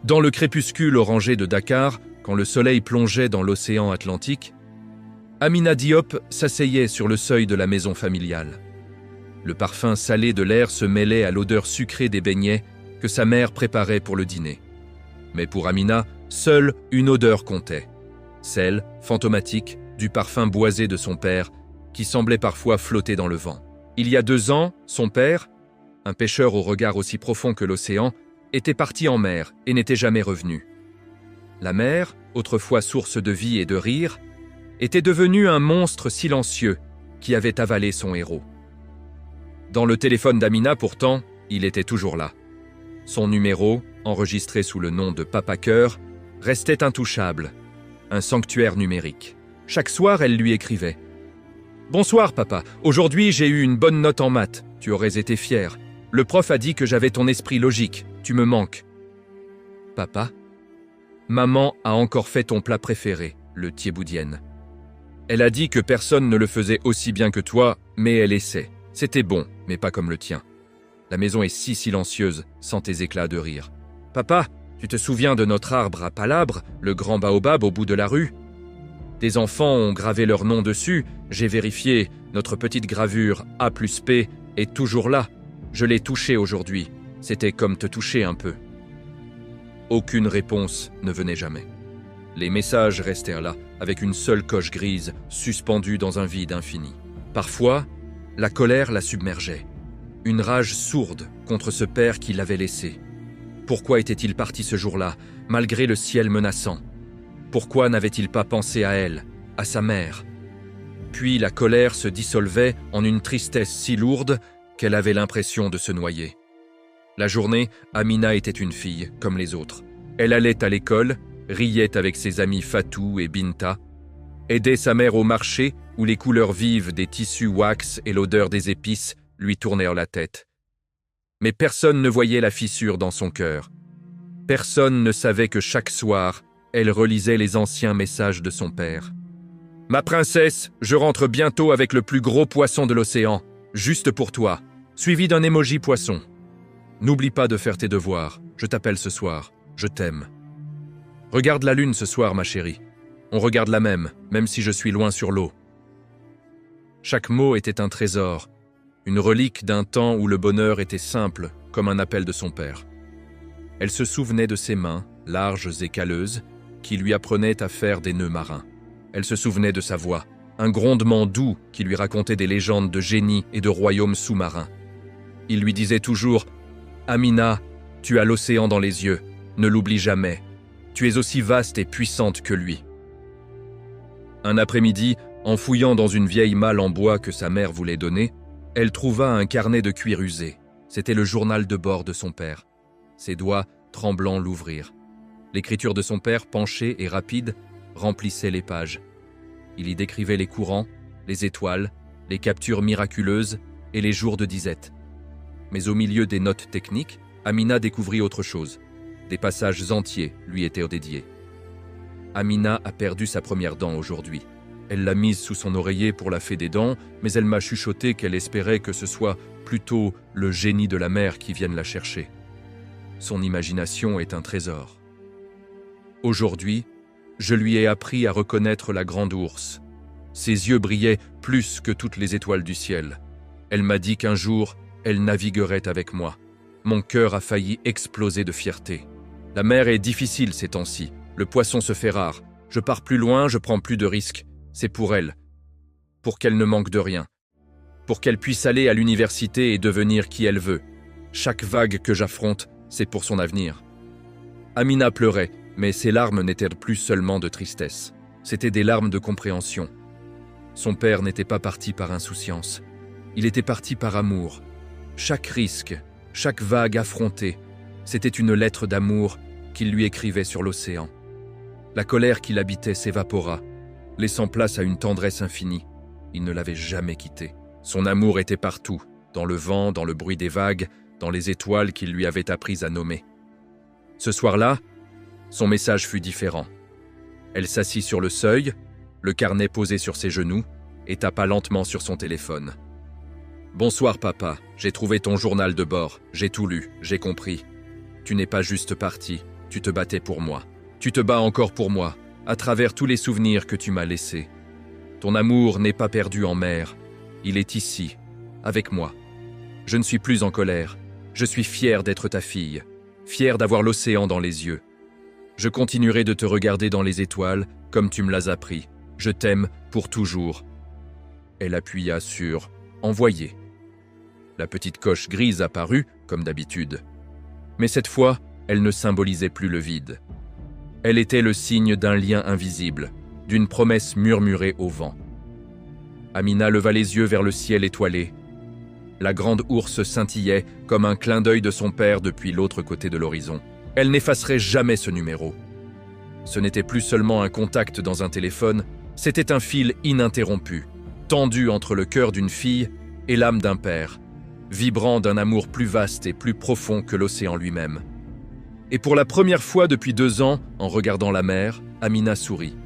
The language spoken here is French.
Dans le crépuscule orangé de Dakar, quand le soleil plongeait dans l'océan Atlantique, Amina Diop s'asseyait sur le seuil de la maison familiale. Le parfum salé de l'air se mêlait à l'odeur sucrée des beignets que sa mère préparait pour le dîner. Mais pour Amina, seule une odeur comptait, celle, fantomatique, du parfum boisé de son père, qui semblait parfois flotter dans le vent. Il y a 2 ans, son père, un pêcheur au regard aussi profond que l'océan, était parti en mer et n'était jamais revenu. La mer, autrefois source de vie et de rire, était devenue un monstre silencieux qui avait avalé son héros. Dans le téléphone d'Amina, pourtant, il était toujours là. Son numéro, enregistré sous le nom de Papa Cœur, restait intouchable, un sanctuaire numérique. Chaque soir, elle lui écrivait « Bonsoir papa, aujourd'hui j'ai eu une bonne note en maths, tu aurais été fier. Le prof a dit que j'avais ton esprit logique, tu me manques. » « Papa, maman a encore fait ton plat préféré, le thieboudienne. Elle a dit que personne ne le faisait aussi bien que toi, mais elle essaie. C'était bon, mais pas comme le tien. La maison est si silencieuse, sans tes éclats de rire. Papa, tu te souviens de notre arbre à palabres, le grand baobab au bout de la rue? Des enfants ont gravé leur nom dessus, j'ai vérifié, notre petite gravure A plus P est toujours là. Je l'ai touché aujourd'hui, c'était comme te toucher un peu. Aucune réponse ne venait jamais. Les messages restèrent là, avec une seule coche grise, suspendue dans un vide infini. Parfois, la colère la submergeait. Une rage sourde contre ce père qui l'avait laissé. Pourquoi était-il parti ce jour-là, malgré le ciel menaçant? Pourquoi n'avait-il pas pensé à elle, à sa mère? Puis la colère se dissolvait en une tristesse si lourde qu'elle avait l'impression de se noyer. La journée, Amina était une fille, comme les autres. Elle allait à l'école, riait avec ses amis Fatou et Binta, aidait sa mère au marché où les couleurs vives des tissus wax et l'odeur des épices lui tournèrent la tête. Mais personne ne voyait la fissure dans son cœur. Personne ne savait que chaque soir, elle relisait les anciens messages de son père. « Ma princesse, je rentre bientôt avec le plus gros poisson de l'océan, juste pour toi, suivi d'un emoji poisson. N'oublie pas de faire tes devoirs, je t'appelle ce soir, je t'aime. Regarde la lune ce soir, ma chérie. On regarde la même si je suis loin sur l'eau. » Chaque mot était un trésor, une relique d'un temps où le bonheur était simple, comme un appel de son père. Elle se souvenait de ses mains, larges et calleuses, qui lui apprenaient à faire des nœuds marins. Elle se souvenait de sa voix, un grondement doux qui lui racontait des légendes de génies et de royaumes sous-marins. Il lui disait toujours « Amina, tu as l'océan dans les yeux, ne l'oublie jamais. Tu es aussi vaste et puissante que lui. » Un après-midi, en fouillant dans une vieille malle en bois que sa mère voulait donner, elle trouva un carnet de cuir usé. C'était le journal de bord de son père. Ses doigts, tremblants, l'ouvrirent. L'écriture de son père, penchée et rapide, remplissait les pages. Il y décrivait les courants, les étoiles, les captures miraculeuses et les jours de disette. Mais au milieu des notes techniques, Amina découvrit autre chose. Des passages entiers lui étaient dédiés. Amina a perdu sa première dent aujourd'hui. Elle l'a mise sous son oreiller pour la fée des dents, mais elle m'a chuchoté qu'elle espérait que ce soit plutôt le génie de la mer qui vienne la chercher. Son imagination est un trésor. Aujourd'hui, je lui ai appris à reconnaître la grande ours. Ses yeux brillaient plus que toutes les étoiles du ciel. Elle m'a dit qu'un jour, elle naviguerait avec moi. Mon cœur a failli exploser de fierté. La mer est difficile ces temps-ci. Le poisson se fait rare. Je pars plus loin, je prends plus de risques. C'est pour elle. Pour qu'elle ne manque de rien. Pour qu'elle puisse aller à l'université et devenir qui elle veut. Chaque vague que j'affronte, c'est pour son avenir. Amina pleurait, mais ses larmes n'étaient plus seulement de tristesse. C'étaient des larmes de compréhension. Son père n'était pas parti par insouciance. Il était parti par amour. Chaque risque, chaque vague affrontée, c'était une lettre d'amour qu'il lui écrivait sur l'océan. La colère qui l'habitait s'évapora, laissant place à une tendresse infinie. Il ne l'avait jamais quitté. Son amour était partout, dans le vent, dans le bruit des vagues, dans les étoiles qu'il lui avait appris à nommer. Ce soir-là, son message fut différent. Elle s'assit sur le seuil, le carnet posé sur ses genoux, et tapa lentement sur son téléphone. « Bonsoir papa, j'ai trouvé ton journal de bord, j'ai tout lu, j'ai compris. Tu n'es pas juste parti, Tu te battais pour moi. Tu te bats encore pour moi, à travers tous les souvenirs que tu m'as laissés. Ton amour n'est pas perdu en mer. Il est ici, avec moi. Je ne suis plus en colère. Je suis fier d'être ta fille, fier d'avoir l'océan dans les yeux. Je continuerai de te regarder dans les étoiles, comme tu me l'as appris. Je t'aime pour toujours. Elle appuya sur « Envoyer ». La petite coche grise apparut, comme d'habitude. Mais cette fois, elle ne symbolisait plus le vide. Elle était le signe d'un lien invisible, d'une promesse murmurée au vent. Amina leva les yeux vers le ciel étoilé. La grande ours scintillait comme un clin d'œil de son père depuis l'autre côté de l'horizon. Elle n'effacerait jamais ce numéro. Ce n'était plus seulement un contact dans un téléphone, c'était un fil ininterrompu, tendu entre le cœur d'une fille et l'âme d'un père, vibrant d'un amour plus vaste et plus profond que l'océan lui-même. Et pour la première fois depuis 2 ans, en regardant la mer, Amina sourit.